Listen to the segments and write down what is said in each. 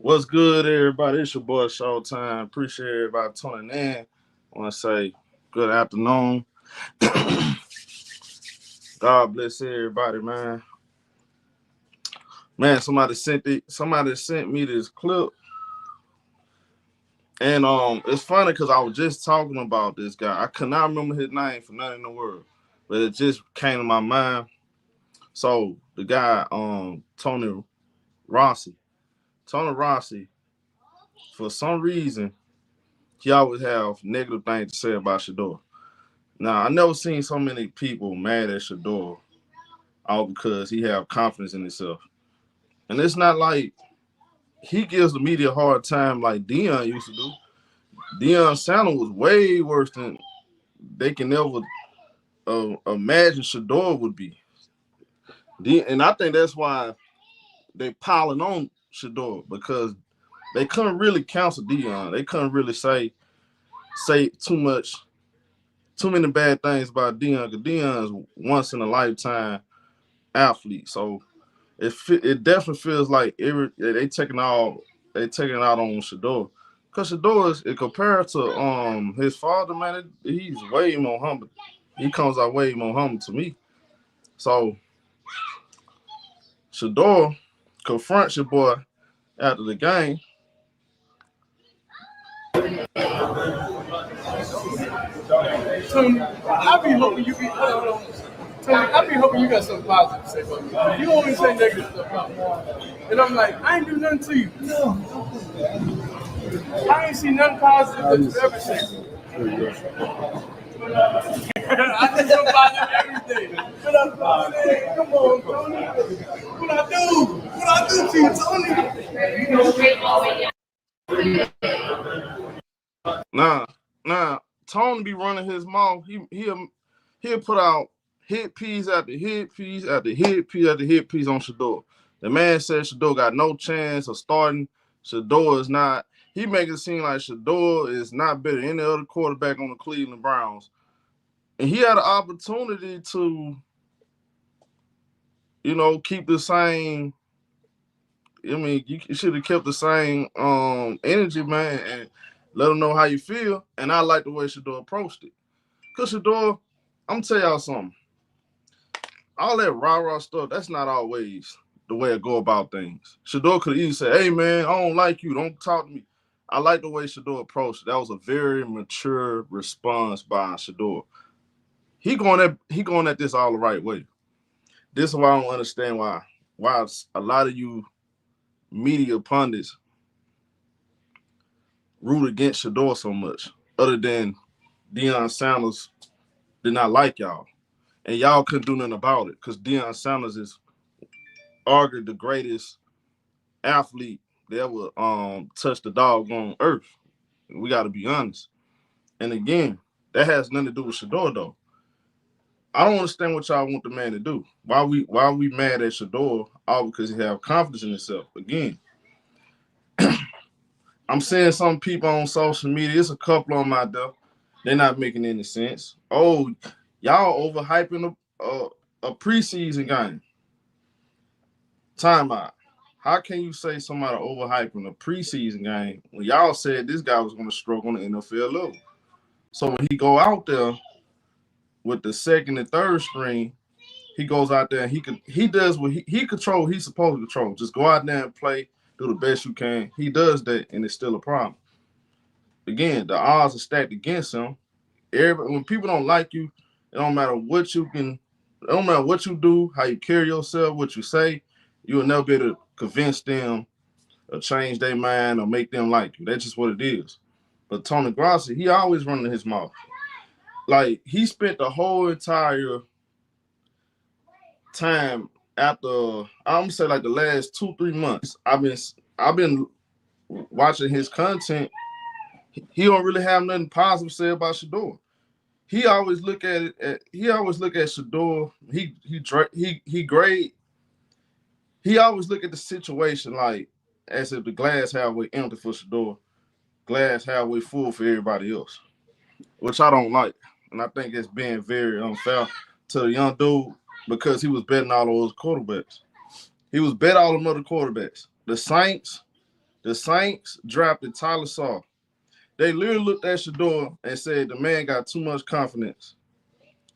What's good, everybody? It's your boy Showtime. Appreciate everybody tuning in. I want to say good afternoon. God bless everybody, man. Man, somebody sent me this clip, and it's funny because I was just talking about this guy. I could not remember his name for nothing in the world, but it just came to my mind. So the guy, Tony Rossi, Tony Rossi, for some reason, he always have negative things to say about Shedeur. Now, I never seen so many people mad at Shedeur all because he have confidence in himself. And it's not like he gives the media a hard time like Deion used to do. Deion Sanders was way worse than they can ever imagine Shedeur would be. And I think that's why they piling on Shedeur because they couldn't really counsel Deion. They couldn't really say too many bad things about Deion because Deion is once in a lifetime athlete. So it definitely feels like they taking it out on Shedeur. Cause Shedeur is compared to his father, man, he's way more humble. He comes out way more humble to me. So Shedeur confronts your boy after the game. Tony, I be hoping you be hold on. Tony, I be hoping you got something positive to say about me. You always say negative stuff about me. And I'm like, I ain't do nothing to you. I ain't seen nothing positive that you ever said. I did something positive every day. What I'm saying, come on, Tony. What I do? What I do to you, Tony? Nah, Tony be running his mouth. He'll put out hit piece after hit piece after hit piece after hit piece on Shedeur. The man said Shedeur got no chance of starting. Shedeur is not. He makes it seem like Shedeur is not better than any other quarterback on the Cleveland Browns. And he had an opportunity to, keep the same. I mean, you should have kept the same energy, man, and let them know how you feel. And I like the way Shedeur approached it. Because Shedeur, I'm going to tell y'all something. All that rah-rah stuff, that's not always the way I go about things. Shedeur could easily say, hey, man, I don't like you. Don't talk to me. I like the way Shedeur approached it. That was a very mature response by Shedeur. He going at this all the right way. This is why I don't understand why a lot of you media pundits root against Shedeur so much, other than Deion Sanders did not like y'all. And y'all couldn't do nothing about it because Deion Sanders is arguably the greatest athlete that ever touched the dog on earth. We got to be honest. And again, that has nothing to do with Shedeur, though. I don't understand what y'all want the man to do. Why we mad at Shedeur? All because he have confidence in himself. Again, I'm seeing some people on social media. It's a couple of them out there. They're not making any sense. Oh, y'all overhyping a preseason game. Timeout. How can you say somebody overhyping a preseason game when y'all said this guy was going to struggle on the NFL level? So when he go out there with the second and third string, he goes out there and he does what he control. He's supposed to control. Just go out there and play, do the best you can. He does that, and it's still a problem. Again, the odds are stacked against him. When people don't like you, it don't matter what you can. It don't matter what you do, how you carry yourself, what you say. You will never be able to convince them or change their mind or make them like you. That's just what it is. But Tony Grossi, he always running his mouth. Like he spent the whole entire time after I'm gonna say like the last 2-3 months. I've been watching his content. He don't really have nothing positive to say about Shedeur. He always look at Shedeur. He always look at the situation like as if the glass halfway empty for Shedeur, glass halfway full for everybody else, which I don't like. And I think it's being very unfair to the young dude because he was betting all those quarterbacks. He was betting all them other quarterbacks. The Saints, The Saints drafted Tyler Saw. They literally looked at Shedeur and said, the man got too much confidence.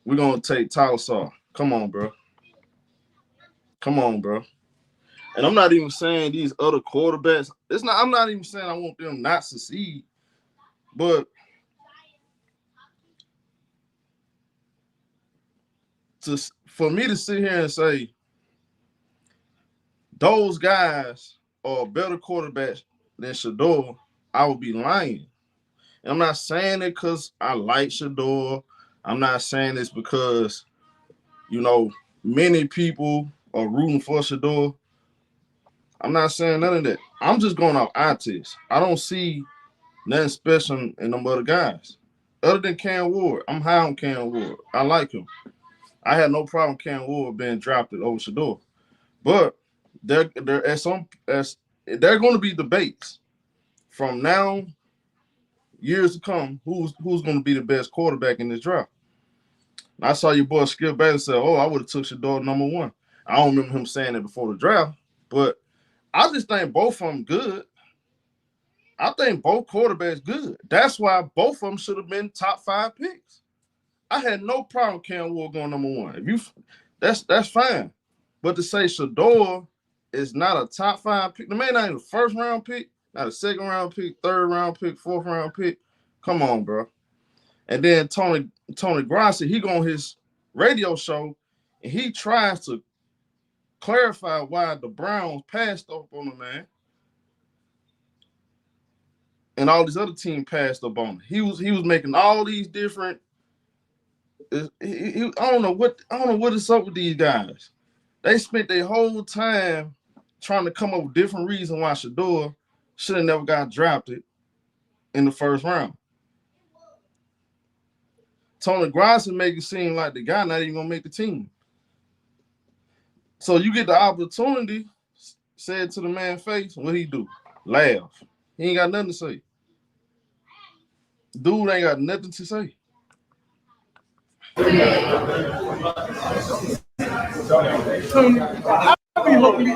We're going to take Tyler Saw. Come on, bro. Come on, bro. And I'm not even saying these other quarterbacks. I'm not even saying I want them not to succeed. But for me to sit here and say those guys are better quarterbacks than Shedeur, I would be lying. And I'm not saying it because I like Shedeur. I'm not saying this because, many people are rooting for Shedeur. I'm not saying none of that. I'm just going off eye test. I don't see nothing special in them other guys. Other than Cam Ward, I'm high on Cam Ward. I like him. I had no problem Cam Ward being drafted over Shedeur. But there are going to be debates from now, years to come, who's going to be the best quarterback in this draft. And I saw your boy Skip Bayless say, "Oh, I would have took Shedeur number one." I don't remember him saying it before the draft, but I just think both of them good. I think both quarterbacks good. That's why both of them should have been top 5 picks. I had no problem Cam Ward going number one. That's fine. But to say Shedeur is not a top 5 pick, the man not even a first round pick, not a second round pick, third round pick, fourth round pick. Come on, bro. And then Tony Grossi, he go on his radio show and he tries to clarify why the Browns passed up on the man. And all these other teams passed up on him. He was making all these different. I don't know what is up with these guys. They spent their whole time trying to come up with different reasons why Shedeur should have never got drafted in the first round. Tony Grossi make it seem like the guy not even gonna make the team. So you get the opportunity, said to the man's face, what he do? Laugh. He ain't got nothing to say. Dude ain't got nothing to say. Tony, I be hoping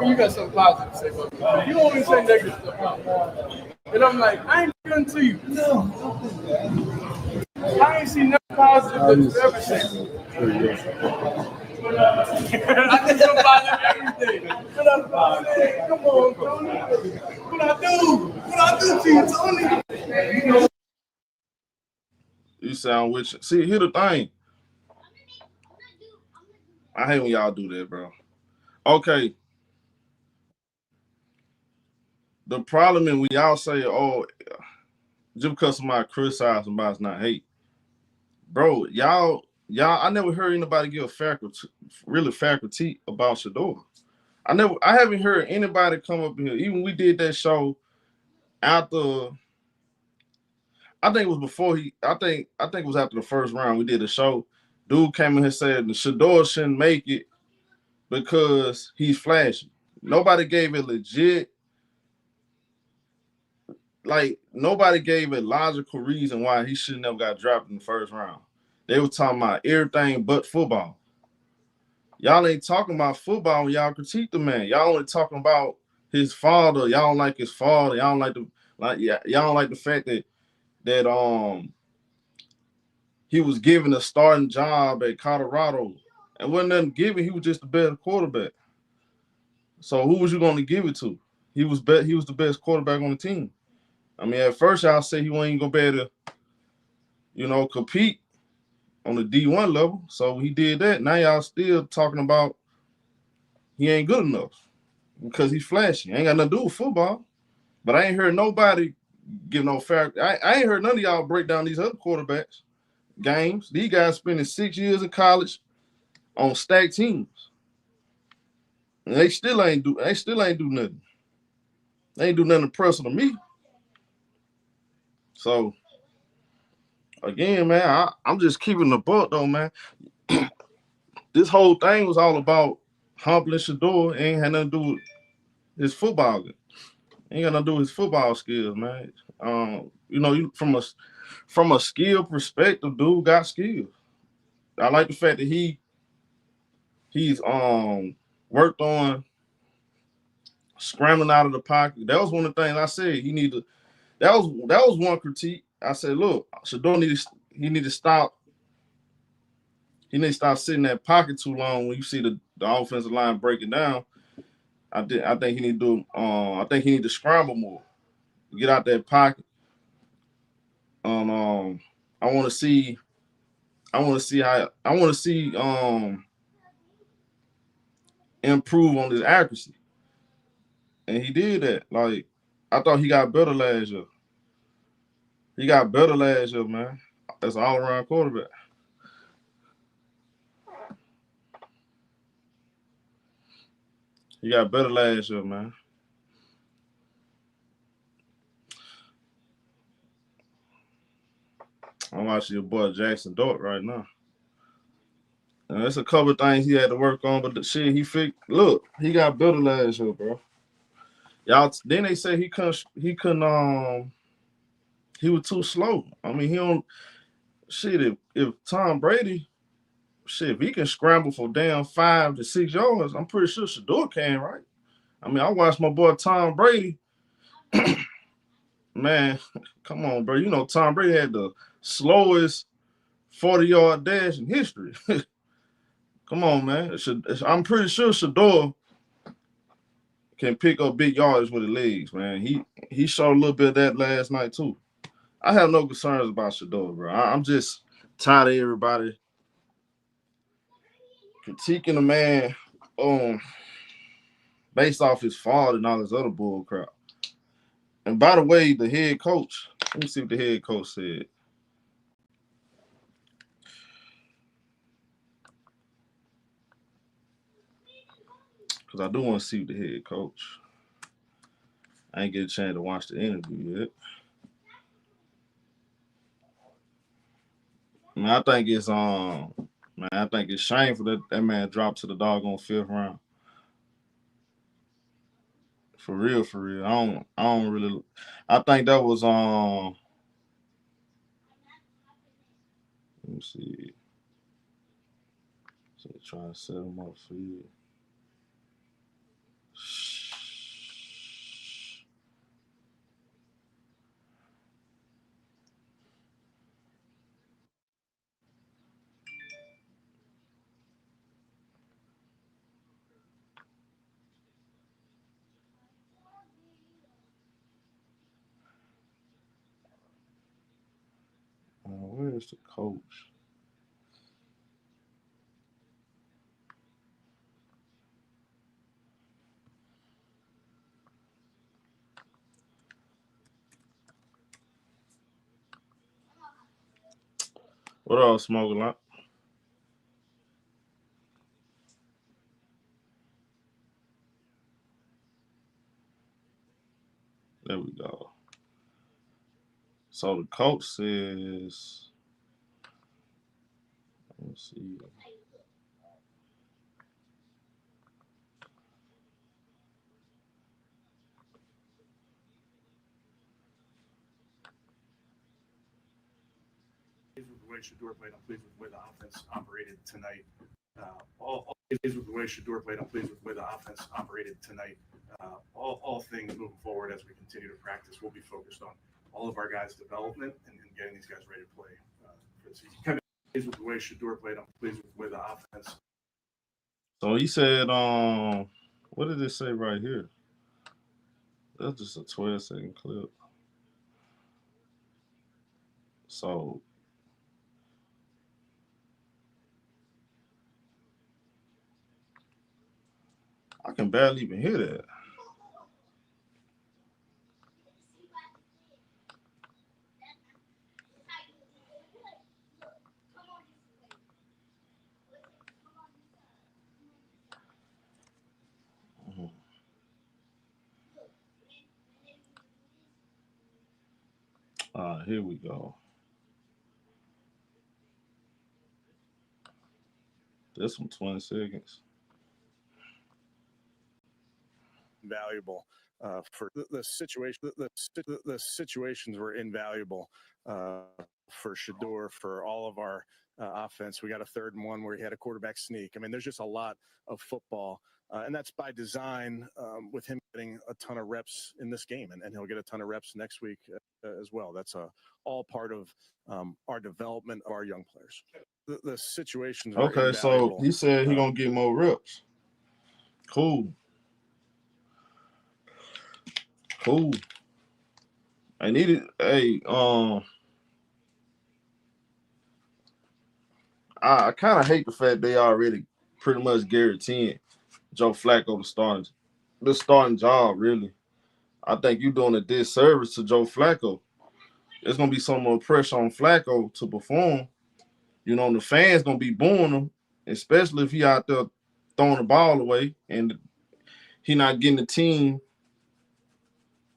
you got something positive to say about me. You always say negative stuff about me. And I'm like, I ain't doing to you. No. I ain't seen nothing positive that you've ever said. I can do positive every day. Come on, Tony. What I do to you, Tony? You sound with you. See, here's the thing. I hate when y'all do that, bro. Okay. The problem is when y'all say, oh, just because somebody criticizes somebody's not hate. Bro, y'all, I never heard anybody give a really fair critique about Shedeur. I haven't heard anybody come up here. Even we did that show after. I think it was before I think it was after the first round. We did a show. Dude came in here and said the Shedeur shouldn't make it because he's flashy. Nobody gave it legit. Like, nobody gave a logical reason why he should never got dropped in the first round. They were talking about everything but football. Y'all ain't talking about football when y'all critique the man. Y'all only talking about his father. Y'all don't like his father. Y'all don't y'all don't like the fact that he was given a starting job at Colorado. And wasn't nothing given. He was just the better quarterback. So who was you going to give it to? He was the best quarterback on the team. I mean, at first y'all say he wasn't going to be able to, compete on the D1 level. So he did that. Now y'all still talking about he ain't good enough because he's flashy. Ain't got nothing to do with football. But I ain't heard nobody give no fair. I ain't heard none of y'all break down these other quarterbacks games. These guys spending 6 years in college on stacked teams. And they still ain't do nothing. They ain't do nothing impressive to me. So again, man, I'm just keeping the buck though, man. This whole thing was all about humbling Shedeur. It ain't had nothing to do with his football. Ain't got nothing to do with his football skills, man. You from a skill perspective, dude got skills. I like the fact that he's worked on scrambling out of the pocket. That was one of the things I said. He need to. That was one critique. I said, look, Shedeur need to stop. He need to stop sitting in that pocket too long. When you see the offensive line breaking down, I think he need to do. I think he need to scramble more, get out that pocket. I want to see. I want to see how. I want to see improve on his accuracy, and he did that. Like I thought he got better last year. He got better last year, man. That's an all around quarterback. He got better last year, man. I'm watching your boy Jackson Dart right now. And there's a couple of things he had to work on, but the shit he fixed. Look, he got better last year, bro. Y'all. Then they say he couldn't. He was too slow. I mean, he don't. Shit, if Tom Brady, shit, if he can scramble for damn 5 to 6 yards, I'm pretty sure Shedeur can, right? I mean, I watched my boy Tom Brady. Man, come on, bro. You know Tom Brady had the slowest 40-yard dash in history. Come on, man. I'm pretty sure Shedeur can pick up big yards with his legs, man. He showed a little bit of that last night too. I have no concerns about Shedeur, bro. I'm just tired of everybody critiquing the man based off his fault and all this other bull crap. And by the way, the head coach, let me see what the head coach said. Because I do want to see what the head coach. I ain't get a chance to watch the interview yet. Man, I think it's shameful that man dropped to the doggone 5th round. For real, for real. I don't really I think that was let me see. So trying to set him up for you. Where's the coach? What else, Smoking Lot? There we go. So the coach says, let's see. With the way Shedeur played, I'm pleased with the way the offense operated tonight. All pleased with the way Shedeur played. I'm pleased with the way the offense operated tonight. All things moving forward as we continue to practice, we'll be focused on all of our guys' development and getting these guys ready to play for the season. Kevin, pleased with the way Shedeur played. I'm pleased with the way the offense. So he said, what did it say right here? That's just a 12-second clip. So I can barely even hear that. Mhm. Here we go. This one 20 seconds. Invaluable for the situation. The situations were invaluable for Shedeur, for all of our offense. We got a 3rd and 1 where he had a quarterback sneak. I mean, there's just a lot of football And that's by design, with him getting a ton of reps in this game, and he'll get a ton of reps next week as well. That's all part of our development of our young players. The situations are Okay, so invaluable. he said he gonna get more reps. Cool. I needed I kind of hate the fact they already pretty much guaranteeing Joe Flacco the starting job. Really, I think you're doing a disservice to Joe Flacco. There's gonna be some more pressure on Flacco to perform. You know, the fans gonna be booing him, especially if he out there throwing the ball away and he not getting the team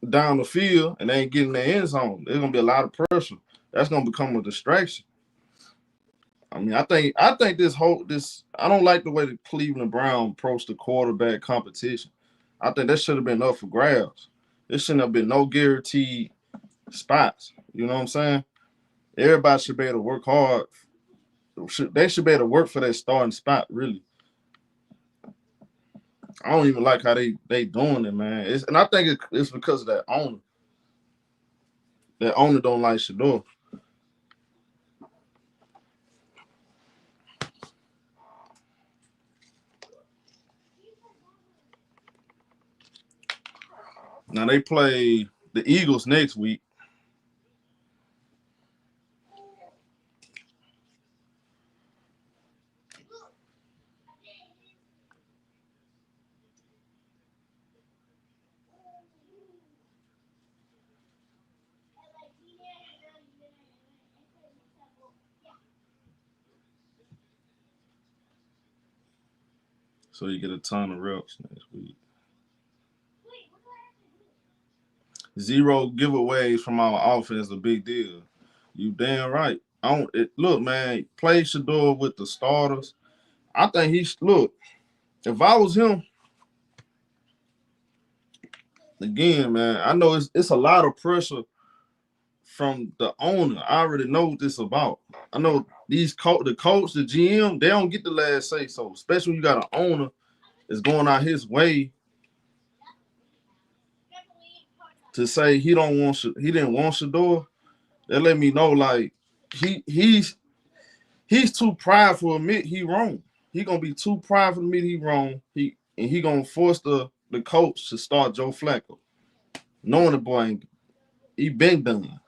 down the field and they ain't getting the end zone. There's gonna be a lot of pressure. That's gonna become a distraction. I mean, I think this I don't like the way the Cleveland Browns approached the quarterback competition. I think that should have been up for grabs. There shouldn't have been no guaranteed spots. You know what I'm saying? Everybody should be able to work hard. They should be able to work for that starting spot, really. I don't even like how they doing it, man. And I think it's because of that owner. That owner don't like Shedeur. Now they play the Eagles next week. So you get a ton of reps next week. 0 giveaways from our offense is a big deal. You damn right. Look, man, play Shedeur with the starters. I think look, if I was him, again, man, I know it's a lot of pressure from the owner. I already know what this is about. I know the coach, the GM, they don't get the last say so, especially when you got an owner that's going out his way to say he didn't want Shedeur. That let me know like he's too prideful to admit he wrong. He gonna be too prideful to admit he wrong. He gonna force the coach to start Joe Flacco, knowing the boy he been done.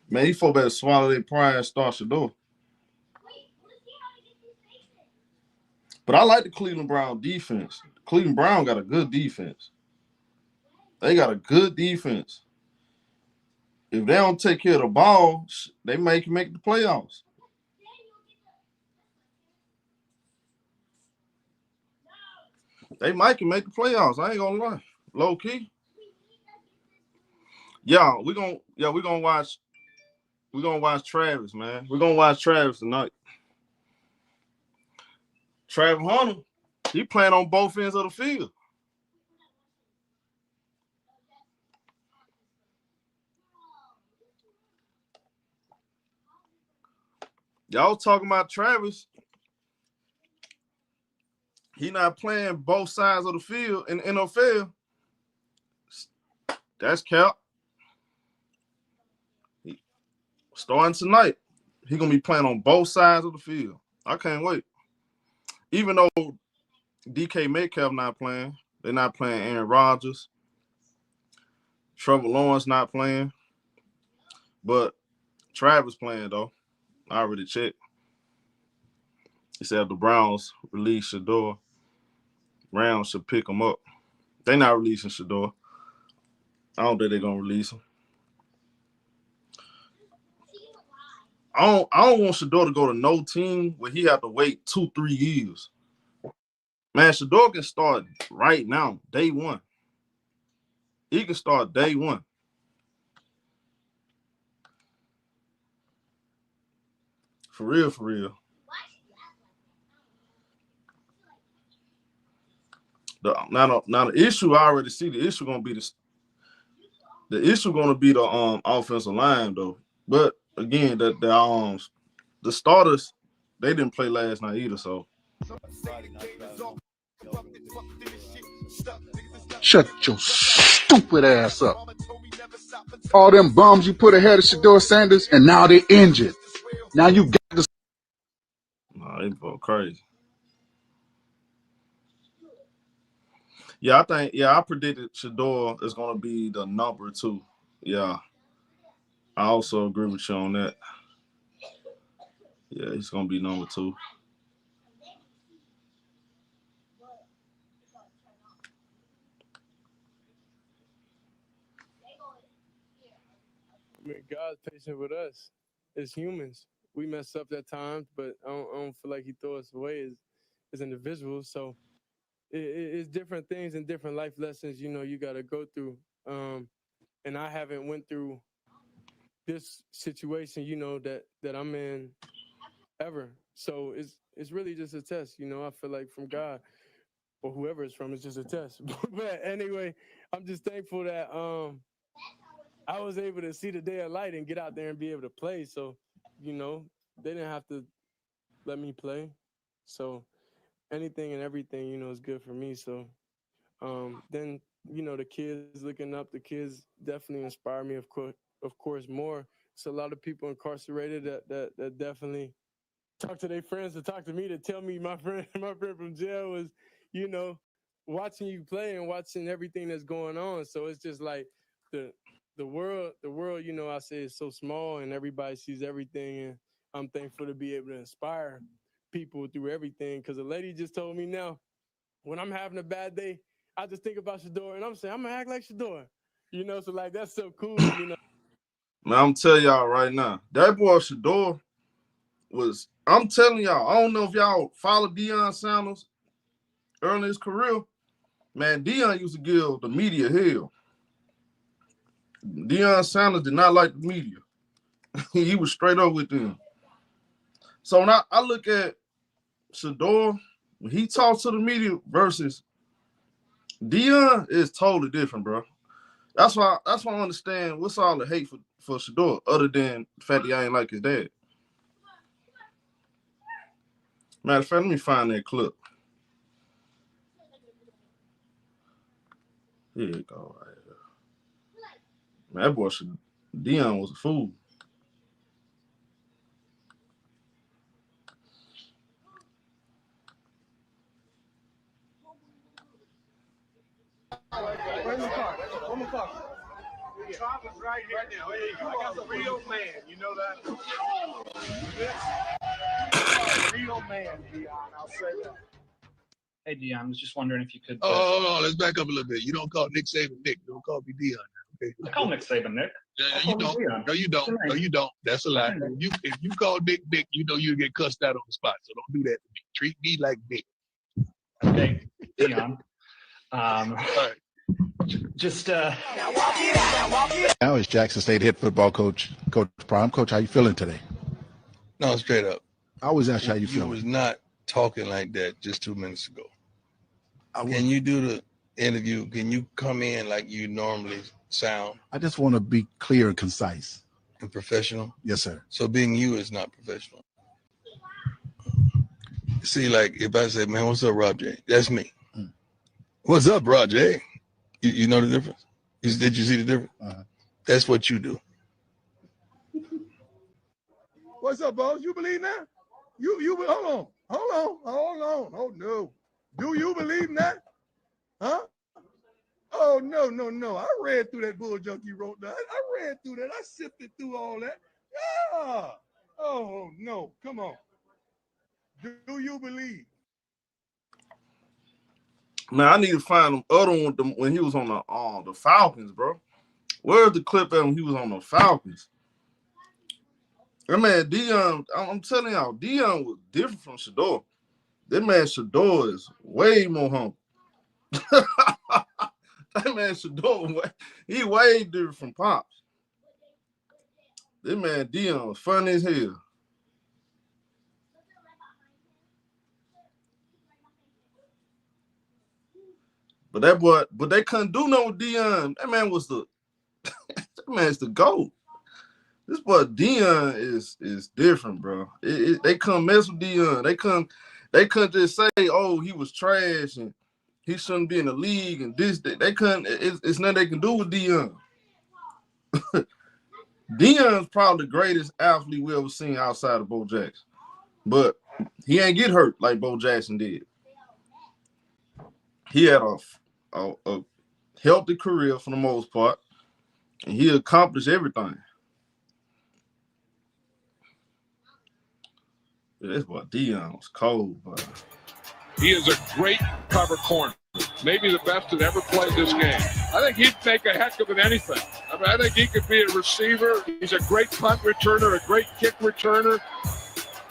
Man, these folks better swallow their pride and start Shedeur. But I like the Cleveland Brown defense. Cleveland Brown got a good defense. They got a good defense. If they don't take care of the ball, they make the playoffs. They might can make the playoffs. I ain't gonna lie. Low key. Yeah, we're gonna watch Travis, man. We're gonna watch Travis tonight. Travis Hunter, he playing on both ends of the field. Y'all talking about Travis. He not playing both sides of the field in the NFL. That's cap. Starting tonight, he gonna be playing on both sides of the field. I can't wait. Even though DK Metcalf not playing, they're not playing Aaron Rodgers. Trevor Lawrence not playing, but Travis playing though. I already checked. He said if the Browns release Shedeur, Rams should pick him up. They not releasing Shedeur. I don't think they're gonna release him. I don't want Shedeur to go to no team where he have to wait 2-3 years. Man, Shedeur can start right now, day one. He can start day one. For real, for real. Now the issue I already see. The issue gonna be the offensive line though. But again, the starters they didn't play last night either. So Shut your stupid ass up. All them bums you put ahead of Shedeur Sanders, and now they're injured. Now you got to. nah, they go crazy. Yeah, I predicted Shedeur is gonna be the number 2. Yeah, I also agree with you on that. Yeah, he's gonna be number 2. I mean, God's patient with us as humans. We mess up at times, but I don't feel like He throw us away as individuals. So it's different things and different life lessons. You got to go through. And I haven't went through this situation. That I'm in ever. So it's really just a test. I feel like from God or whoever it's from, it's just a test. But anyway, I'm just thankful that I was able to see the day of light and get out there and be able to play. So, they didn't have to let me play. So anything and everything, is good for me. So then, the kids looking up, the kids definitely inspire me, of course, more. It's a lot of people incarcerated that definitely talk to their friends to talk to me to tell me my friend from jail was, you know, watching you play and watching everything that's going on. So it's just like the world, I say is so small and everybody sees everything, and I'm thankful to be able to inspire people through everything. Because a lady just told me now, when I'm having a bad day, I just think about Shedeur and I'm saying I'm gonna act like Shedeur. So like that's so cool. Man, I'm telling y'all right now, that boy Shedeur was. I'm telling y'all, I don't know if y'all follow Deion Sanders early in his career. Man, Deion used to give the media hell. Deion Sanders did not like the media. He was straight up with them. So when I look at Shedeur, when he talks to the media versus Deion, is totally different, bro. That's why I understand what's all the hate for Shedeur, other than the fact that I ain't like his dad. Matter of fact, let me find that clip. Here you go, right here. Man, that boy Deion was a fool. Where's my car? Where's my car? Trump is right here now. There you go. I got a real man. You know that? Real man, Deion. I'll say that. Hey, Deion, I was just wondering if you could. Hold on. Let's back up a little bit. You don't call Nick Saban Nick. You don't call me Deion. Okay? I call Nick Saban Nick. You don't. No, you don't. No, you don't. That's a lie. If you call Nick Nick, you know you get cussed out on the spot. So don't do that to me. Treat me like Nick. Okay, Deion. All right. Just Now is Jackson State head football coach, Coach Prime. Coach, how you feeling today? No, straight up. I always ask you how you You feeling. was not talking like that just 2 minutes ago. I Can you do the interview? Can you come in like you normally sound just want to be clear and concise. and professional? Yes, sir. So being you is not professional. See, like if I say, man, what's up, Rob J? That's me. What's up, Rob J? You know the difference? Did you see the difference? That's what you do. What's up, boss? You believe that? You hold on. Oh no. Do you believe that? Huh? Oh no. I read through that bull junk you wrote down. I read through that. I sifted through all that. Yeah. Oh no. Come on. Do you believe? Man, I need to find the other one when he was on the Falcons, bro. Where's the clip at when he was on the Falcons? That man Deion, I'm telling y'all, Deion was different from Shedeur. That man Shedeur is way more humble. That man Shedeur, he way different from Pops. That man Deion was funny as hell. But they couldn't do no with Deion. That man was that man's the GOAT. This boy Deion is different, bro. They couldn't mess with Deion. They couldn't just say, oh, he was trash and he shouldn't be in the league and this. They couldn't. It's nothing they can do with Deion. Deion's probably the greatest athlete we ever seen outside of Bo Jackson, but he ain't get hurt like Bo Jackson did. He had a healthy career for the most part, and he accomplished everything. This boy Deion was cold, bro. He is a great cover corner. Maybe the best that ever played this game. I think he'd make a heck of an anything. I mean, I think he could be a receiver. He's a great punt returner, a great kick returner,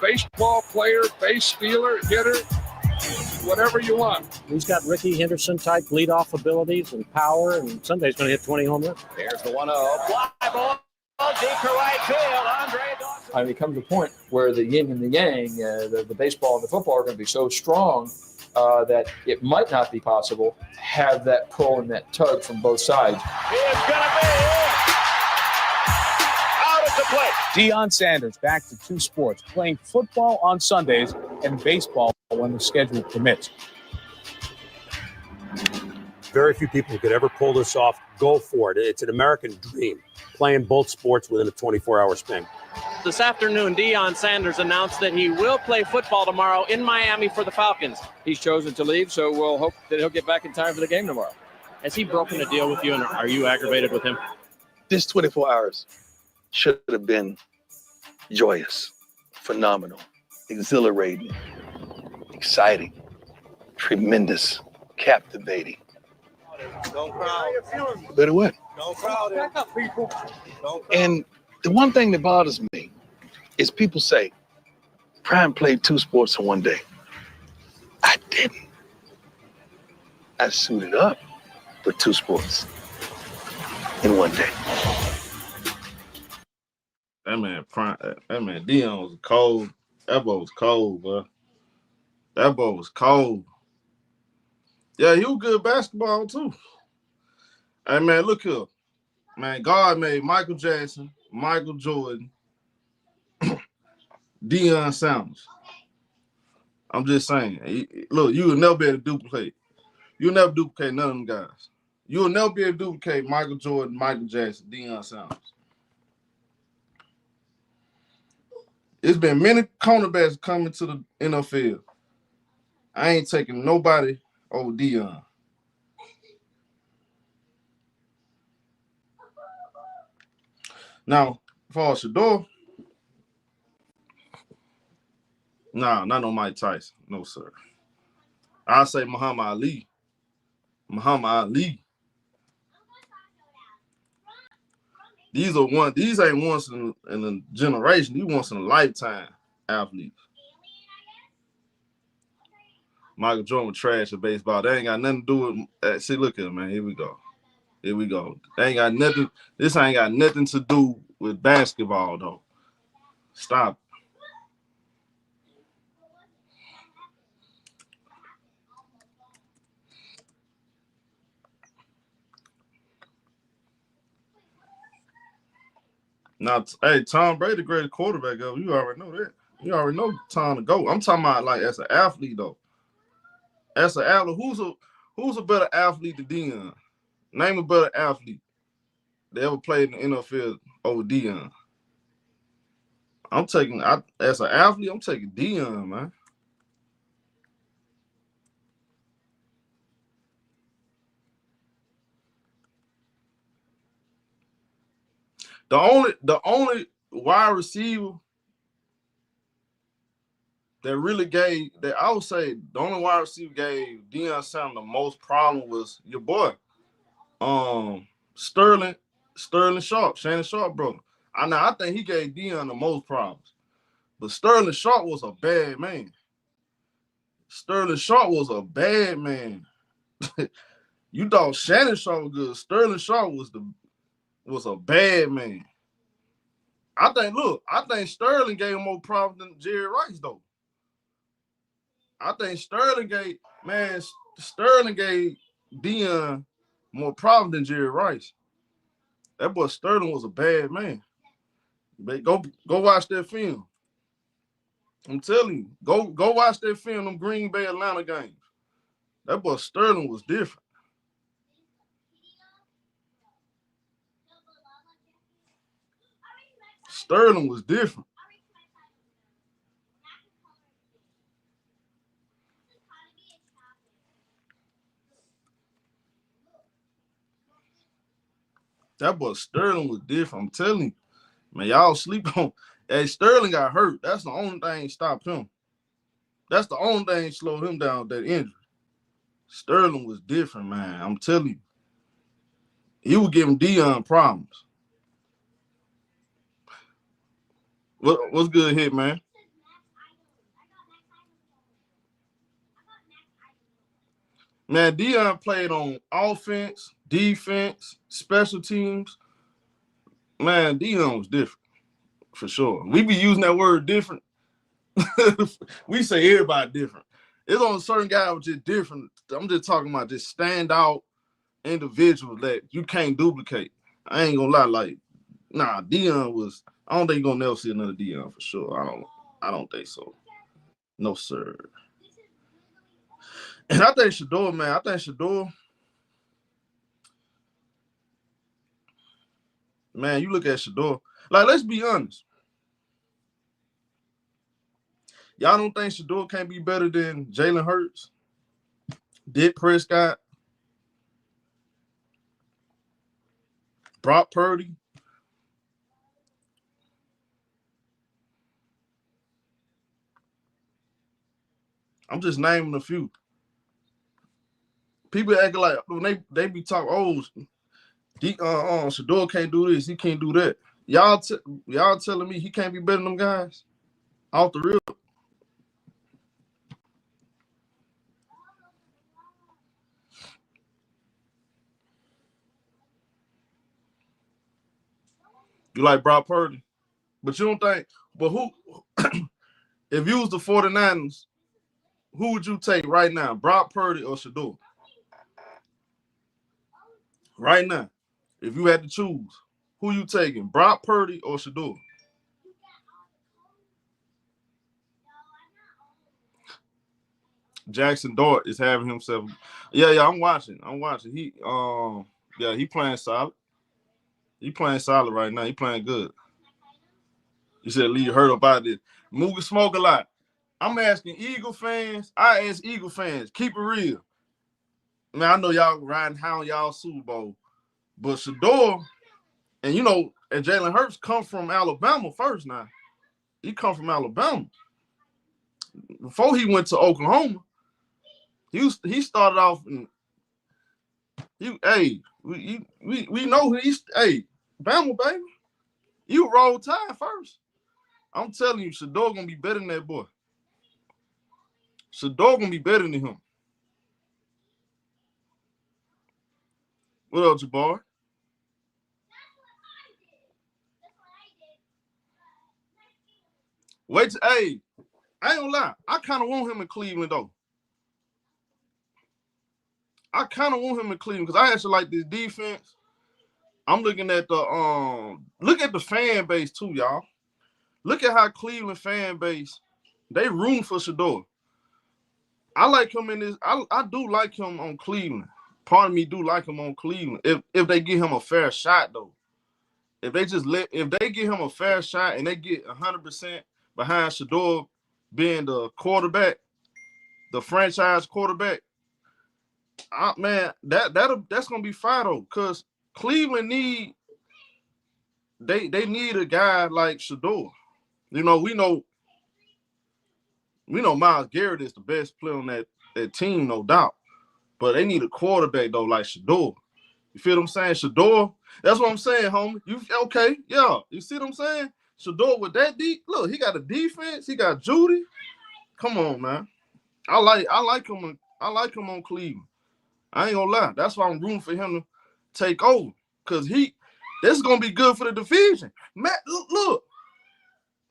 baseball player, base stealer, hitter, whatever you want. He's got Ricky Henderson type leadoff abilities and power, and someday he's going to hit 20 home runs. There's the 1-0. Fly ball. Deep to right field. Andre Dawson. I mean, it comes to a point where the yin and the yang, the baseball and the football are going to be so strong that it might not be possible to have that pull and that tug from both sides. It's going to be out at the plate. Deion Sanders back to two sports, playing football on Sundays and baseball when the schedule permits. Very few people could ever pull this off. Go for it. It's an American dream, playing both sports within a 24-hour span. This afternoon, Deion Sanders announced that he will play football tomorrow in Miami for the Falcons. He's chosen to leave, so we'll hope that he'll get back in time for the game tomorrow. Has he broken a deal with you, and are you aggravated with him? This 24 hours should have been joyous, phenomenal, exhilarating, exciting, tremendous, captivating. Don't crowd. Better what? Don't crowd. Back up, people. And the one thing that bothers me is people say, Prime played two sports in one day. I didn't. I suited up for two sports in one day. That man Deion was cold. That boy was cold, bro. That boy was cold. Yeah, he was good basketball too. Hey man, look here. Man, God made Michael Jackson, Michael Jordan, Deion Sanders. I'm just saying. Look, you will never be able to duplicate. You'll never duplicate none of them guys. You'll never be able to duplicate Michael Jordan, Michael Jackson, Deion Sanders. It's been many cornerbacks coming to the NFL. I ain't taking nobody over Deion. Now, for Shedeur, not no Mike Tyson. No, sir. I say Muhammad Ali. Muhammad Ali. These ain't once in a generation. These once in a lifetime athletes. Michael Jordan was trash at baseball. They ain't got nothing to do with. See, look at it, man. Here we go. They ain't got nothing. This ain't got nothing to do with basketball, though. Stop. Now, hey, Tom Brady, the greatest quarterback ever. You already know that. You already know time to go. I'm talking about like as an athlete, though. As an athlete, who's a better athlete than Deion? Name a better athlete that ever played in the NFL over Deion. As an athlete, I'm taking Deion, man. The only wide receiver that really gave that I would say the only wide receiver gave Deion Sanders the most problem was your boy, Sterling Sharp, Shannon Sharp brother. I think he gave Deion the most problems, but Sterling Sharp was a bad man. Sterling Sharp was a bad man. You thought Shannon Sharp was good. Sterling Sharp was a bad man. I think Sterling gave him more problems than Jerry Rice, though. I think Sterling gave Deion more problems than Jerry Rice. That boy Sterling was a bad man. But go watch that film. I'm telling you, go watch that film. Them Green Bay Atlanta games. That boy Sterling was different. Sterling was different. That boy Sterling was different. I'm telling you, man, y'all sleep on. Hey, Sterling got hurt. That's the only thing stopped him. That's the only thing slowed him down, that injury. Sterling was different, man. I'm telling you. He was giving Deion problems. What's good here, man? Man, Deion played on offense, defense, special teams. Man, Deion was different, for sure. We be using that word different. We say everybody different. It's on certain guys which is different. I'm just talking about just standout individuals that you can't duplicate. I ain't gonna lie, like, nah, Deion was. I don't think you're gonna never see another Deion for sure. I don't think so. No, sir. And I think Shedeur, man. I think Shedeur. Man, you look at Shedeur. Like, let's be honest. Y'all don't think Shedeur can't be better than Jalen Hurts, Dak Prescott, Brock Purdy? I'm just naming a few. People acting like when they be talking, oh, Shedeur can't do this, he can't do that. Y'all telling me he can't be better than them guys? Off the real. You like Brock Purdy, but you don't think. But who? If you was the 49ers, who would you take right now, Brock Purdy or Shedeur? Right now, if you had to choose, who you taking, Brock Purdy or Shedeur? Jackson Dart is having himself. Yeah, I'm watching. He playing solid. He playing solid right now. He playing good. You said Lee heard about it. Moogie smoke a lot. I'm asking Eagle fans. I ask Eagle fans, keep it real. Man, I know y'all riding hound y'all Super Bowl, but Shedeur and Jalen Hurts come from Alabama first. Now he come from Alabama. Before he went to Oklahoma, he started off in. We know he's Bama, baby. You roll Tide first. I'm telling you, Shedeur gonna be better than that boy. Shedeur gonna be better than him. What else, Jabbar? I ain't gonna lie. I kind of want him in Cleveland though. I kind of want him in Cleveland because I actually like this defense. I'm looking at the fan base too, y'all. Look at how Cleveland fan base, they room for Shedeur. I like him in this. I do like him on Cleveland. Part of me do like him on Cleveland. If they give him a fair shot though. If they give him a fair shot and they get 100% behind Shedeur being the quarterback, the franchise quarterback, that's gonna be fine though, because Cleveland need a guy like Shedeur. We know Myles Garrett is the best player on that team, no doubt. But they need a quarterback though, like Shedeur. You feel what I'm saying? Shedeur, that's what I'm saying, homie. You okay? Yeah. You see what I'm saying? Shedeur with that deep. Look, he got a defense. He got Judy. Come on, man. I like him. I like him on Cleveland. I ain't gonna lie. That's why I'm rooting for him to take over. Cause this is gonna be good for the division. Man, look.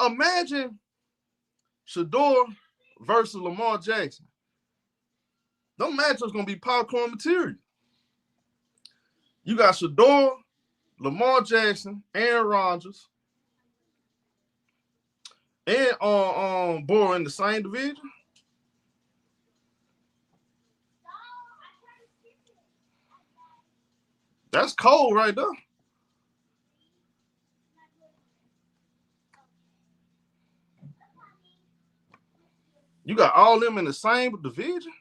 Imagine Shedeur versus Lamar Jackson. Them matchups gonna be popcorn material. You got Shedeur, Lamar Jackson, Aaron Rodgers, and Borough in the same division. That's cold right there. You got all them in the same division.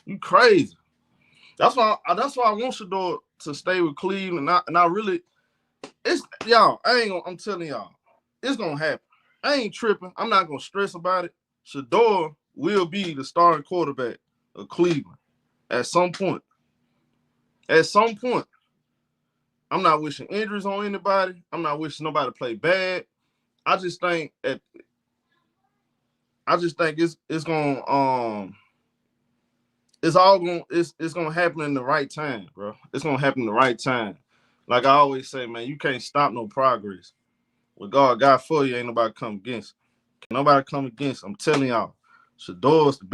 You crazy. That's why I want Shedeur to stay with Cleveland. And I really, it's y'all. I'm telling y'all, it's gonna happen. I ain't tripping. I'm not gonna stress about it. Shedeur will be the starting quarterback of Cleveland at some point. At some point, I'm not wishing injuries on anybody. I'm not wishing nobody to play bad. I just think it's gonna it's gonna happen in the right time, bro. It's gonna happen in the right time. Like I always say, man, you can't stop no progress. With God for you, ain't nobody come against. Can nobody come against? I'm telling y'all, Shedeur is the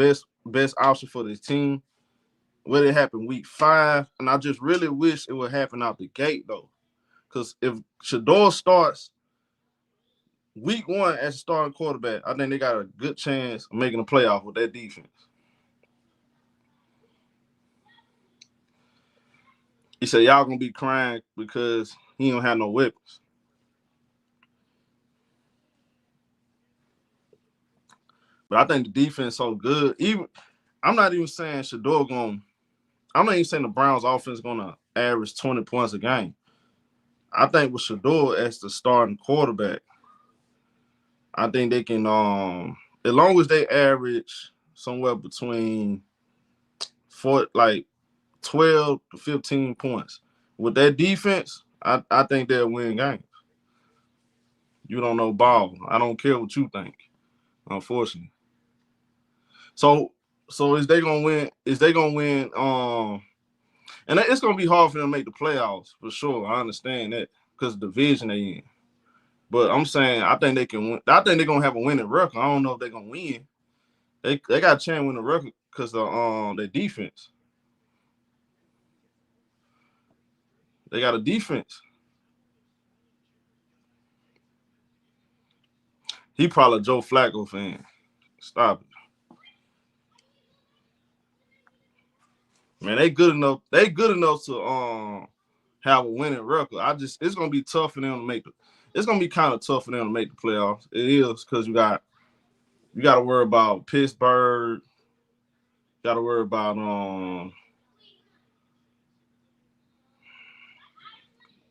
best option for this team. Whether it happened week 5, and I just really wish it would happen out the gate though, because if Shedeur starts week 1 as a starting quarterback, I think they got a good chance of making a playoff with that defense. He said, y'all gonna be crying because he don't have no weapons. But I think the defense so good. I'm not even saying Shedeur I'm not even saying the Browns offense gonna average 20 points a game. I think with Shedeur as the starting quarterback, I think they can as long as they average somewhere between 12 to 15 points. With that defense, I think they'll win games. You don't know ball. I don't care what you think, unfortunately. So is they gonna win? And it's gonna be hard for them to make the playoffs for sure. I understand that because of the division they in. But I'm saying I think they can win. I think they're gonna have a winning record. I don't know if they're gonna win. They got a chance to win the record because of their defense. They got a defense. He probably a Joe Flacco fan. Stop it. Man, they good enough. They good enough to have a winning record. It's gonna be tough for them to make it's gonna be kind of tough for them to make the playoffs. It is because you got to worry about Pittsburgh. Got to worry about of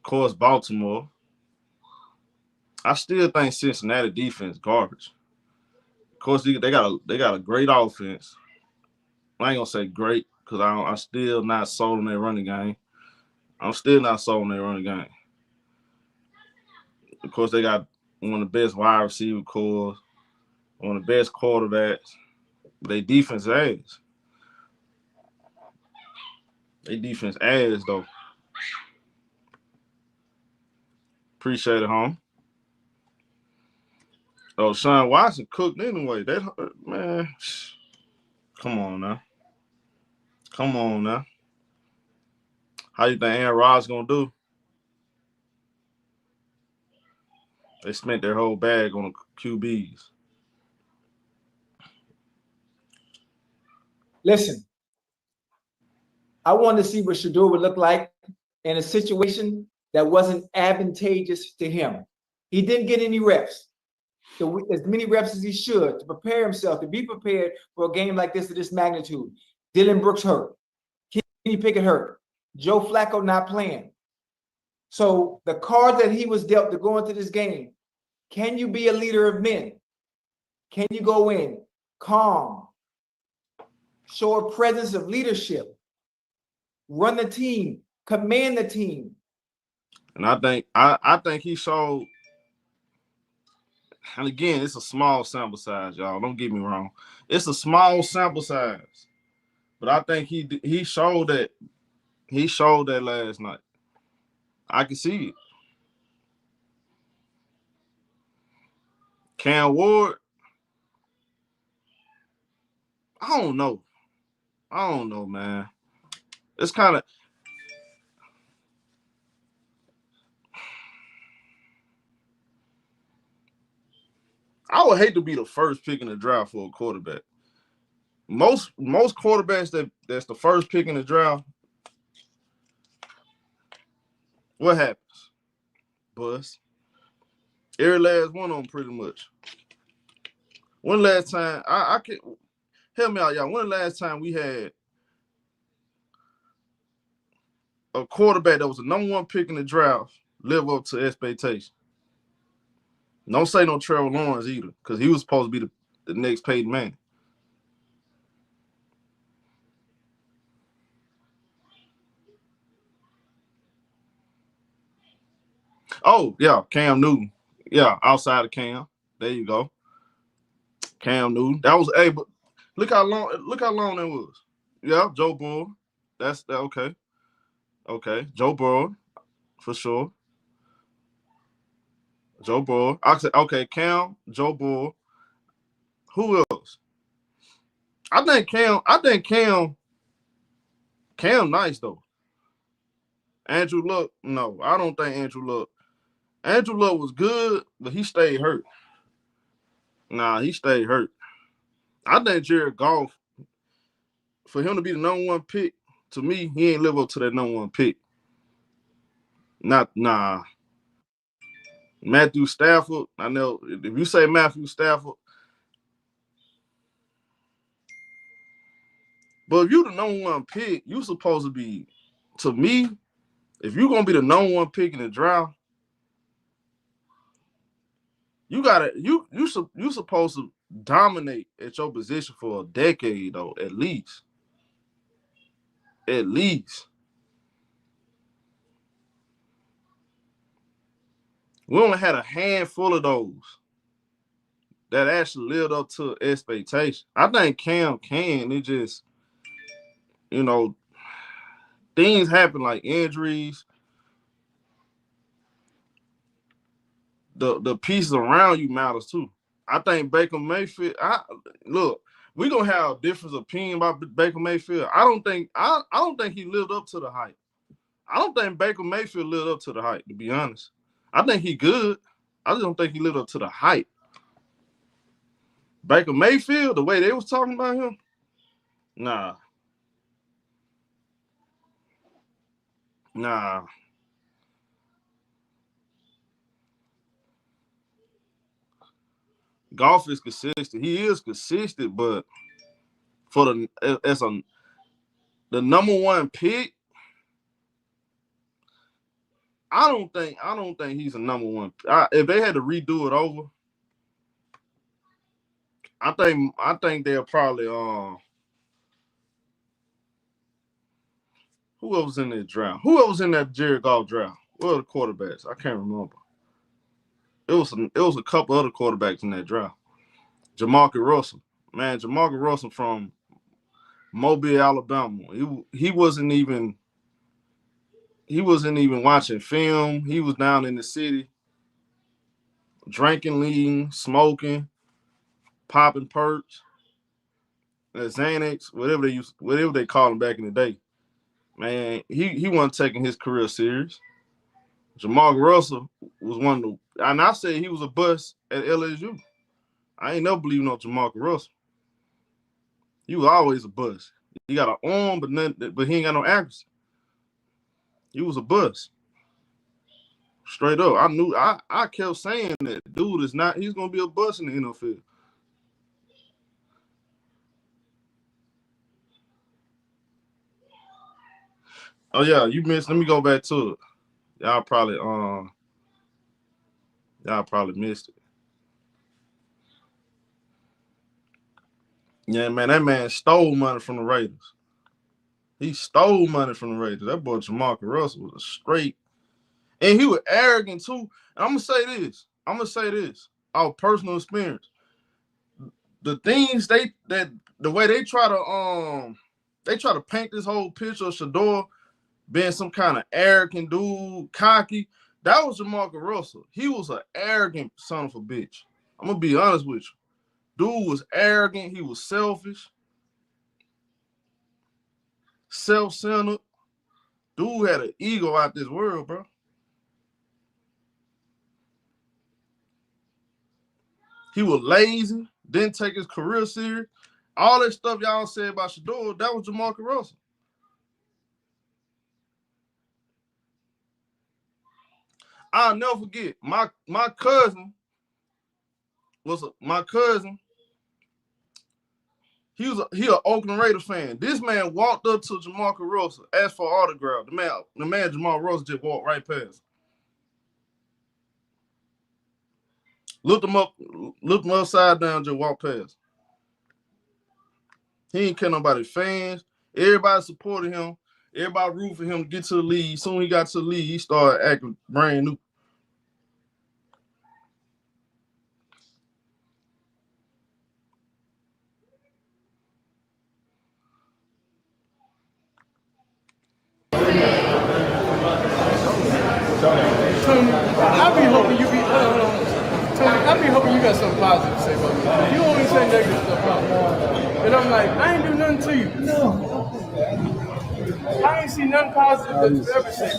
course Baltimore. I still think Cincinnati defense garbage. Of course they got a great offense. I ain't gonna say great because I'm still not sold on their running game. I'm still not sold on their running game. Of course, they got one of the best wide receiver cores, one of the best quarterbacks. They defense ass. They defense ass though. Appreciate it, home. Oh, Sean Watson cooked anyway. That man, come on now. Come on now. How you think Aaron Rodgers gonna do? They spent their whole bag on the QBs. Listen, I wanted to see what Shedeur would look like in a situation that wasn't advantageous to him. He didn't get any reps, as many reps as he should to prepare himself, to be prepared for a game like this of this magnitude. Dylan Brooks hurt. Kenny Pickett hurt. Joe Flacco not playing. So the card that he was dealt to go into this game, can you be a leader of men? Can you go in calm, show a presence of leadership, run the team, command the team? And I think he showed. And again, it's a small sample size, y'all. Don't get me wrong. It's a small sample size, but I think he showed that. He showed that last night. I can see it. Cam Ward, I don't know, man. It's kind of I would hate to be the first pick in the draft for a quarterback. Most quarterbacks that's the first pick in the draft, what happens? Bust. Every last one of them, pretty much. When last time I can help me out, y'all? When the last time we had a quarterback that was the #1 pick in the draft live up to expectation? Don't say no Trevor Lawrence either, because he was supposed to be the next Peyton Manning. Oh, yeah, Cam Newton. Yeah, outside of Cam. There you go. Cam Newton. That was but look how long that was. Yeah, Joe Burrow. That's okay. Okay. Joe Burrow, for sure. Joe Burrow. I said, okay, Cam, Joe Burrow. Who else? I think Cam nice though. Andrew Luck, no, I don't think Andrew Luck. Andrew Luck was good, but he stayed hurt. Nah, he stayed hurt. I think Jared Goff, for him to be the #1 pick, to me, he ain't live up to that #1 pick. Nah. Matthew Stafford, I know if you say Matthew Stafford, but if you the #1 pick, you supposed to be, to me, if you're gonna be the #1 pick in the draft, you supposed to dominate at your position for a decade though, at least. At least. We only had a handful of those that actually lived up to expectation. I think Cam can. It just, things happen like injuries. The pieces around you matters too. I think Baker Mayfield. We're gonna have a different opinion about Baker Mayfield. I don't think he lived up to the hype. I don't think Baker Mayfield lived up to the hype, to be honest. I think he good. I just don't think he lived up to the hype. Baker Mayfield, the way they was talking about him, nah. Goff is consistent. He is consistent, but for the #1 pick, I don't think he's a #1. If they had to redo it over, I think they'll probably who else was in that draft? Who else was in that Jared Goff draft? What are the quarterbacks? I can't remember. It was a couple other quarterbacks in that draft. Jamarcus Russell. Man, Jamarcus Russell from Mobile, Alabama. He wasn't even watching film. He was down in the city drinking lean, smoking, popping perks, Xanax, whatever they called him back in the day. Man, he wasn't taking his career serious. Jamarcus Russell was one of the, and I say he was a bust at LSU. I ain't never believed no Jamarcus Russell. He was always a bust. He got an arm, but he ain't got no accuracy. He was a bust. Straight up. I kept saying that dude he's gonna be a bust in the NFL. Oh yeah, you missed. Let me go back to it. Y'all probably missed it. Yeah, man, that man stole money from the Raiders. He stole money from the Raiders. That boy Jamarcus Russell was a straight, and he was arrogant too. And I'm gonna say this. Our personal experience. The things the way they try to paint this whole picture of Shedeur being some kind of arrogant dude, cocky. That was Jamarcus Russell. He was an arrogant son of a bitch. I'm gonna be honest with you. Dude was arrogant. He was selfish, self-centered. Dude had an ego out this world, bro. He was lazy, didn't take his career serious. All that stuff y'all said about Shedeur, that was Jamarcus Russell. I'll never forget. My cousin my cousin. He an Oakland Raiders fan. This man walked up to Jamarcus Russell, asked for an autograph. The man Jamarcus Russell just walked right past. Looked him upside down, just walked past. He ain't care nobody fans. Everybody supported him. Everybody rooted for him to get to the league. Soon he got to the league, he started acting brand new. Tony, I be hoping you be Tony, I be hoping you got something positive to say about me. You always say negative stuff about me. And I'm like, I ain't do nothing to you. No. I ain't see nothing positive that you ever said.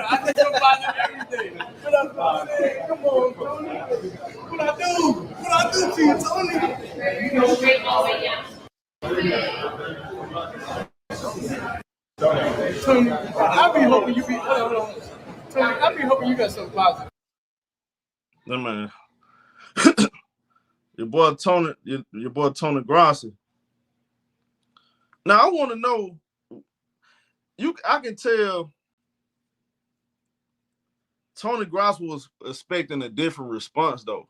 I think I'm positive every day. What I'm saying, come on, Tony. What I do? What I do to you, Tony? You know, straight all the way down. Tony, I be hoping you be Tony, I be hoping you got something positive. That man. your boy Tony Grossi. Now I want to know, I can tell Tony Grossi was expecting a different response though.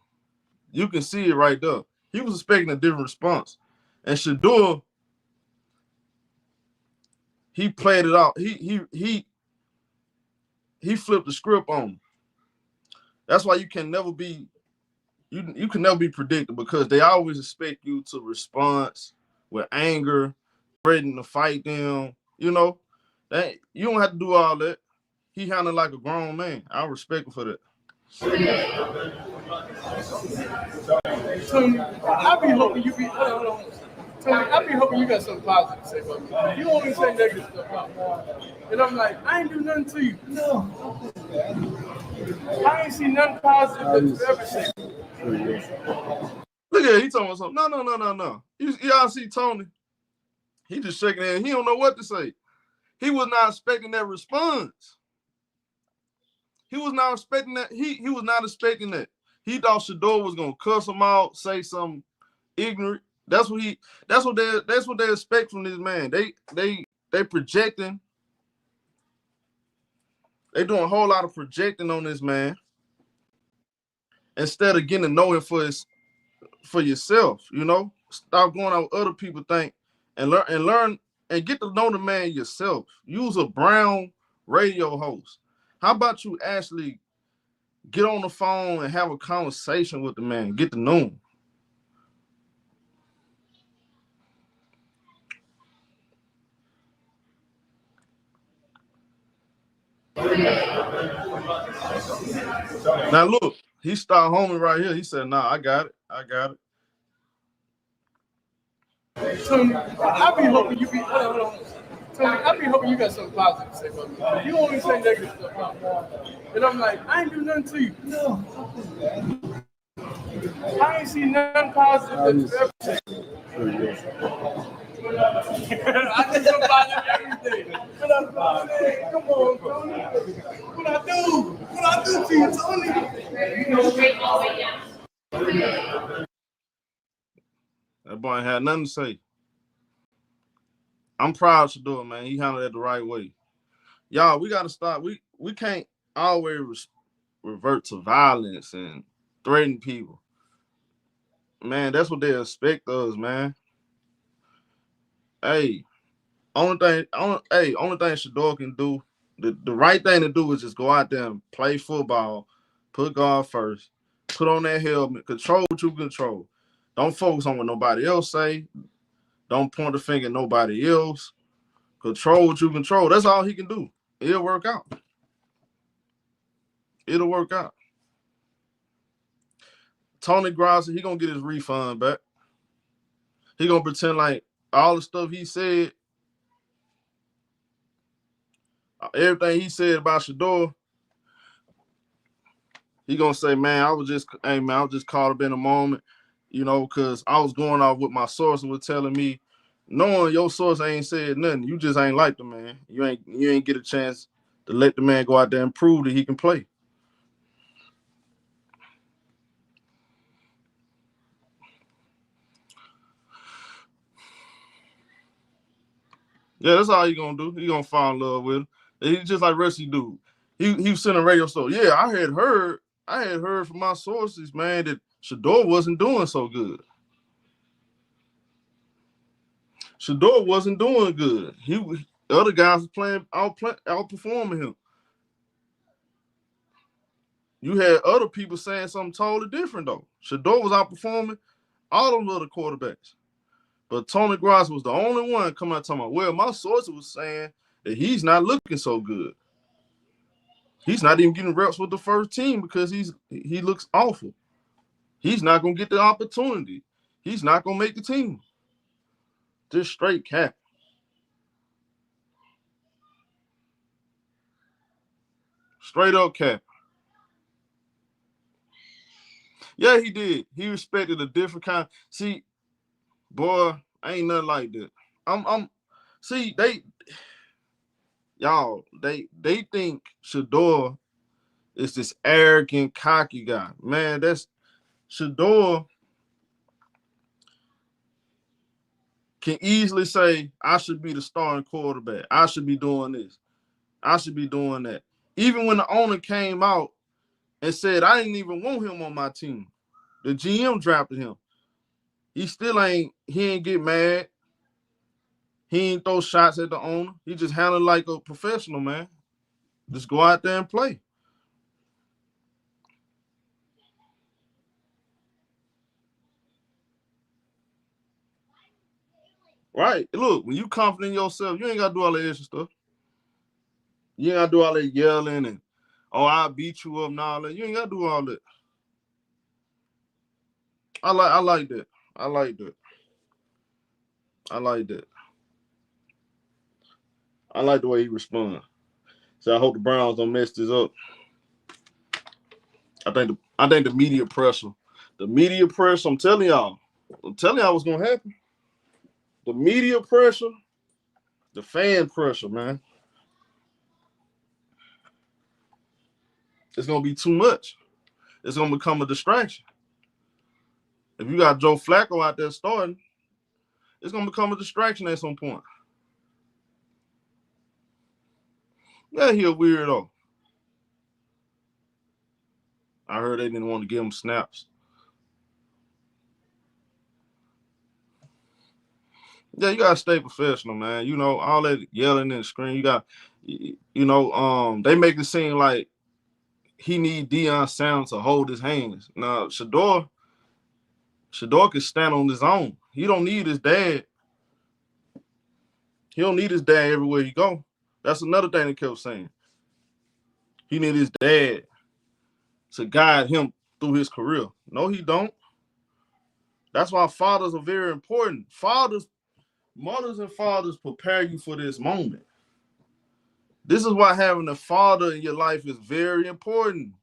You can see it right there. He was expecting a different response. And Shedeur, he played it out. He flipped the script on him. That's why you can never be predictable, because they always expect you to respond with anger, threatening to fight them. You know, you don't have to do all that. He handled like a grown man. I respect him for that. Tony, I be hoping you be Tony, I be hoping you got something positive to say about me. You always say negative stuff about me. And I'm like, I ain't do nothing to you. No. I ain't see nothing positive that you ever said. Look at it, he talking about something. No. Y'all see Tony? He just shaking his head. He don't know what to say. He was not expecting that response. He was not expecting that. He was not expecting that. He thought Shedeur was gonna cuss him out, say something ignorant. That's what they expect from this man. They projecting. They doing a whole lot of projecting on this man instead of getting to know him for yourself. You know, stop going out what other people think and learn and get to know the man yourself. Use a brown radio host. How about you actually get on the phone and have a conversation with the man, get to know him? Now look, he started homie right here. He said, "Nah, I got it. Tony, I be hoping you be Tony, I be hoping you got something positive to say about me. You always say negative stuff about me. And I'm like, I ain't do nothing to you. No. I ain't see nothing positive that you ever said. I think I'm positive every day. What I'm saying, come on, Tony. What I do to you, Tony? You know, straight all the way down. That boy ain't had nothing to say. I'm proud to do it, man. He handled it the right way. Y'all, we got to stop. We can't always revert to violence and threaten people. Man, that's what they expect of us, man. Hey, only thing Shedeur can do, the right thing to do is just go out there and play football, put God first, put on that helmet, control what you control. Don't focus on what nobody else say. Don't point the finger at nobody else. Control what you control. That's all he can do. It'll work out. It'll work out. Tony Grossi, he gonna get his refund back. He gonna pretend like all the stuff he said, everything he said about Shedeur, he gonna say, man, I was just caught up in a moment, because I was going off what my source was telling me, knowing your source ain't said nothing. You just ain't like the man. You ain't get a chance to let the man go out there and prove that he can play. Yeah, that's all he gonna do. He gonna fall in love with him. He's just like Rusty dude. He was sitting on a radio show. Yeah, I had heard from my sources, man, that Shedeur wasn't doing so good. Shedeur wasn't doing good. The other guys was outperforming him. You had other people saying something totally different though. Shedeur was outperforming all those other quarterbacks. But Tony Grossi was the only one coming out talking about, well, my sources was saying that he's not looking so good. He's not even getting reps with the first team because he looks awful. He's not gonna get the opportunity. He's not gonna make the team. Just straight cap. Straight up cap. Yeah, he did. He respected a different kind. See, boy, ain't nothing like that. See, they think Shedeur is this arrogant, cocky guy. Man, that's Shedeur can easily say, I should be the starting quarterback. I should be doing this. I should be doing that. Even when the owner came out and said, I didn't even want him on my team. The GM drafted him. He ain't get mad. He ain't throw shots at the owner. He just handled like a professional, man. Just go out there and play. Right. Look, when you confident in yourself, you ain't got to do all that extra stuff. You ain't got to do all that yelling and, I'll beat you up and all that. You ain't got to do all that. I like that. I like that. I like that. I like the way he responds. So I hope the Browns don't mess this up. I think the media pressure. The media pressure, I'm telling y'all what's gonna happen. The media pressure, the fan pressure, man. It's gonna be too much. It's gonna become a distraction. If you got Joe Flacco out there starting, it's gonna become a distraction at some point. Yeah, he a weirdo. I heard they didn't want to give him snaps. Yeah, you gotta stay professional, man. All that yelling and screaming. You got, they make it seem like he need Deion Sanders to hold his hands. Now, Shedeur can stand on his own. He don't need his dad. He don't need his dad everywhere he go. That's another thing they kept saying. He need his dad to guide him through his career. No, he don't. That's why fathers are very important. Mothers and fathers prepare you for this moment. This is why having a father in your life is very important.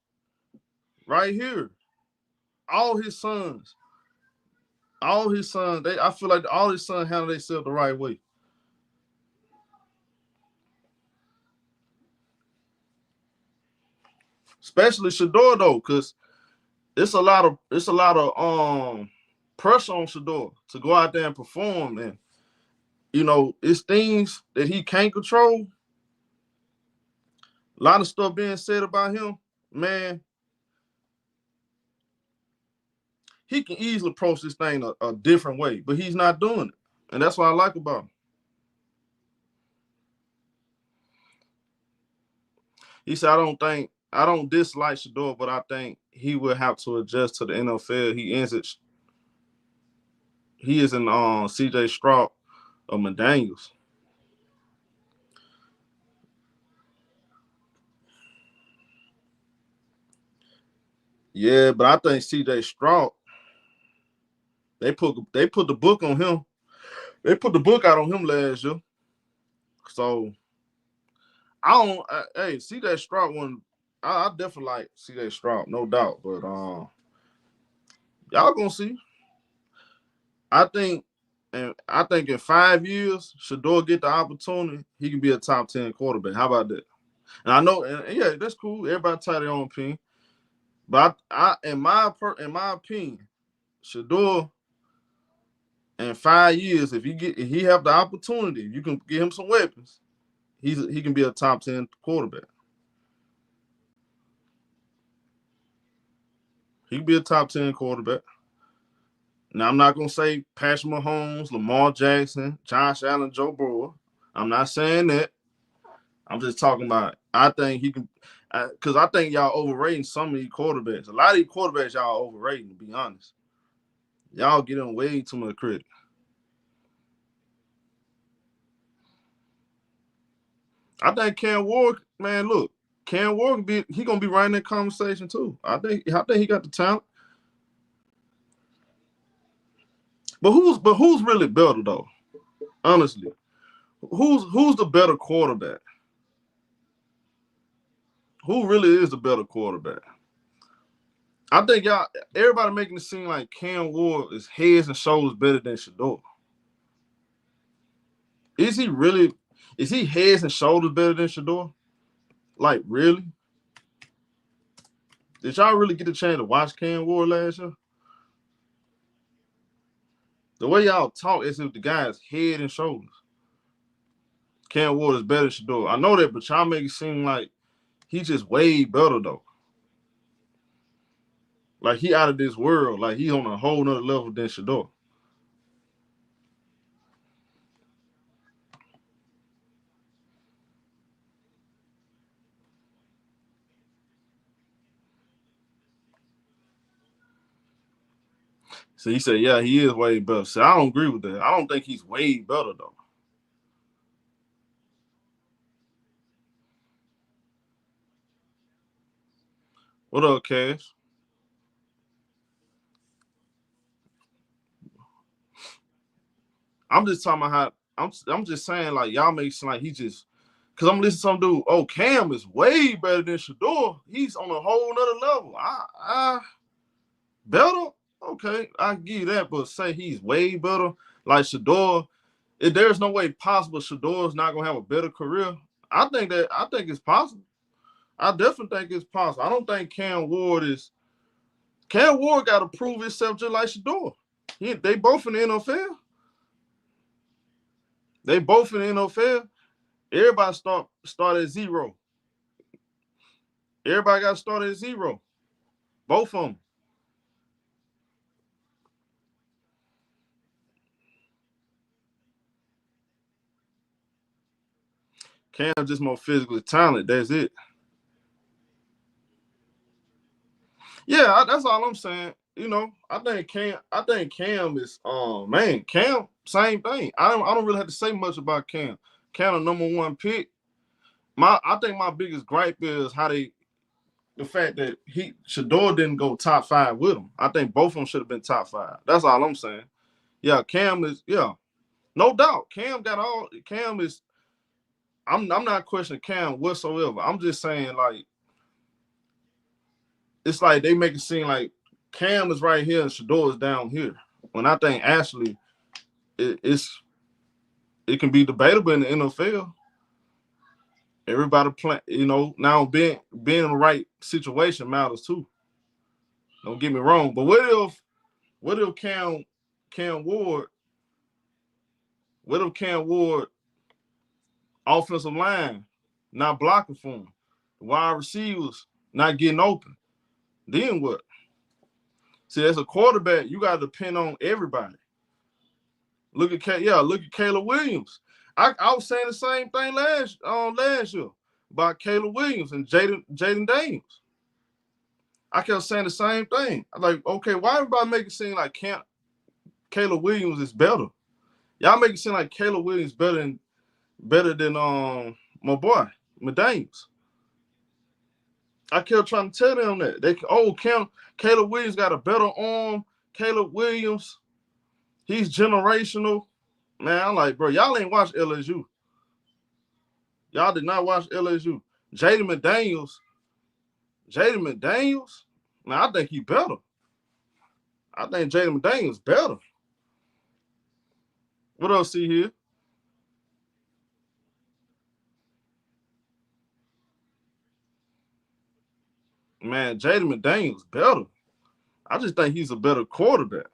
Right here. All his sons, I feel like all his sons handle themselves the right way. Especially Shedeur though, because it's a lot of pressure on Shedeur to go out there and perform, and it's things that he can't control. A lot of stuff being said about him, man. He can easily approach this thing a different way, but he's not doing it, and that's what I like about him. He said, I don't dislike Shedeur, but I think he will have to adjust to the NFL. He isn't CJ Stroud or McDaniels. Yeah, but I think CJ Stroud, they put the book on him. They put the book out on him last year. So CJ Stroud wasn't I definitely like C.J. Stroud, no doubt. But y'all gonna see. I think in 5 years, Shedeur get the opportunity, he can be a top 10 quarterback. How about that? And I know, and yeah, that's cool. Everybody tell their own opinion. But in my opinion, Shedeur in 5 years, if he have the opportunity, you can give him some weapons. He can be a top 10 quarterback. He can be a top 10 quarterback. Now, I'm not going to say Patrick Mahomes, Lamar Jackson, Josh Allen, Joe Burrow. I'm not saying that. I'm just talking about I think he can because I think y'all overrating some of these quarterbacks. A lot of these quarterbacks y'all overrating, to be honest. Y'all getting way too much credit. I think Cam Ward, man, look, Cam Ward he gonna be right in that conversation too. I think he got the talent. But who's really better though? Honestly, who's the better quarterback? Who really is the better quarterback? I think everybody making it seem like Cam Ward is heads and shoulders better than Shedeur. Is he heads and shoulders better than Shedeur? Like, really? Did y'all really get a chance to watch Cam Ward last year? The way y'all talk is if the guy is head and shoulders. Cam Ward is better than Shedeur. I know that, but y'all make it seem like he's just way better, though. Like, he out of this world. Like, he's on a whole nother level than Shedeur. So he said, yeah, he is way better. So I don't agree with that. I don't think he's way better, though. What up, Cash? I'm just talking about how I'm just saying, like, y'all make it seem like he just because I'm listening to some dude, oh, Cam is way better than Shedeur. He's on a whole nother level. Better? Okay, I give you that, but say he's way better. Like Shedeur, there's no way possible Shedeur's not gonna have a better career. I think it's possible. I definitely think it's possible. I don't think Cam Ward got to prove himself just like Shedeur. They both in the NFL. They both in the NFL. Everybody start at zero. Everybody got to start at zero. Both of them. Cam's just more physically talented. That's it. Yeah, that's all I'm saying. You know, I think Cam is man, Cam, same thing. I don't really have to say much about Cam. Cam, the number one pick. I think my biggest gripe is the fact that Shedeur didn't go top 5 with him. I think both of them should have been top 5. That's all I'm saying. Yeah, Cam is, yeah. No doubt. Cam is, I'm not questioning Cam whatsoever. I'm just saying, like, it's like they make it seem like Cam is right here and Shedeur is down here. When I think actually it can be debatable in the NFL. Everybody play, now being in the right situation matters too. Don't get me wrong. But what if Cam Ward offensive line not blocking for him, the wide receivers not getting open? Then what? See, as a quarterback, you got to depend on everybody. Look at Caleb Williams. I was saying the same thing last year about Caleb Williams and Jaden Daniels. I kept saying the same thing. I'm like, okay, why everybody make it seem like Caleb Williams is better? Y'all make it seem like Caleb Williams better than my boy, McDaniels. I kept trying to tell them that. Caleb Williams got a better arm. Caleb Williams, he's generational. Man, I'm like, bro, y'all ain't watched LSU. Y'all did not watch LSU. Jaden McDaniels Jaden McDaniels, man, I think he better. I think Jaden McDaniels better. What else see here? Man, Jaden McDaniels better. I just think he's a better quarterback.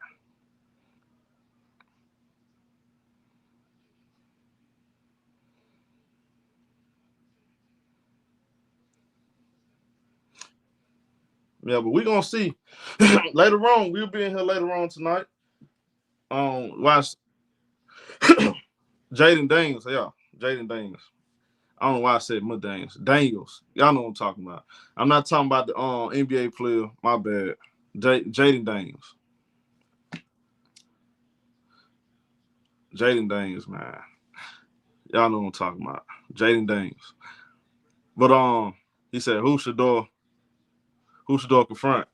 Yeah, but we're gonna see later on. We'll be in here later on tonight. Watch Jaden Daniels. Yeah, Jaden Daniels. I don't know why I said McDaniels. Daniels. Y'all know what I'm talking about. I'm not talking about the NBA player. My bad. Jaden Daniels. Jaden Daniels, man. Y'all know what I'm talking about. Jaden Daniels. But he said who Shedeur confront?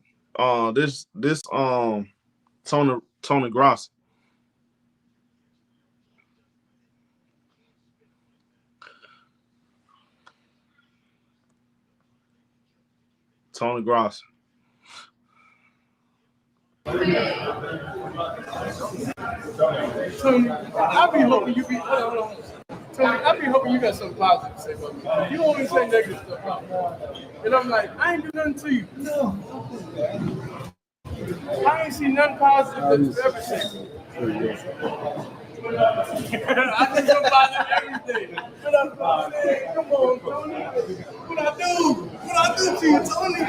This Tony Grossi. Tony Grossi. Tony, I be hoping you be. Hold on. Tony, I be hoping you got something positive to say about me. You always say negative stuff about me. And I'm like, I ain't do nothing to you. No. I ain't seen nothing positive that you ever said. I think I'm positive every day. What up, Tony? Come on, Tony. What I do? What I do to you, Tony?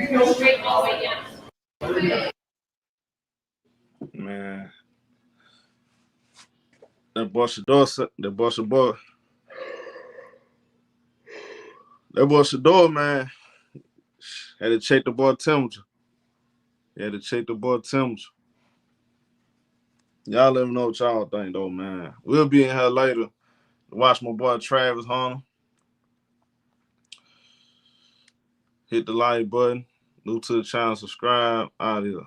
You know, straight all the way down. Man. That boy Shedeur, man, had to check the boy temperature. Y'all let me know what y'all think, though, man. We'll be in here later to watch my boy Travis Hunter. Hit the like button. New to the channel, subscribe. Out here.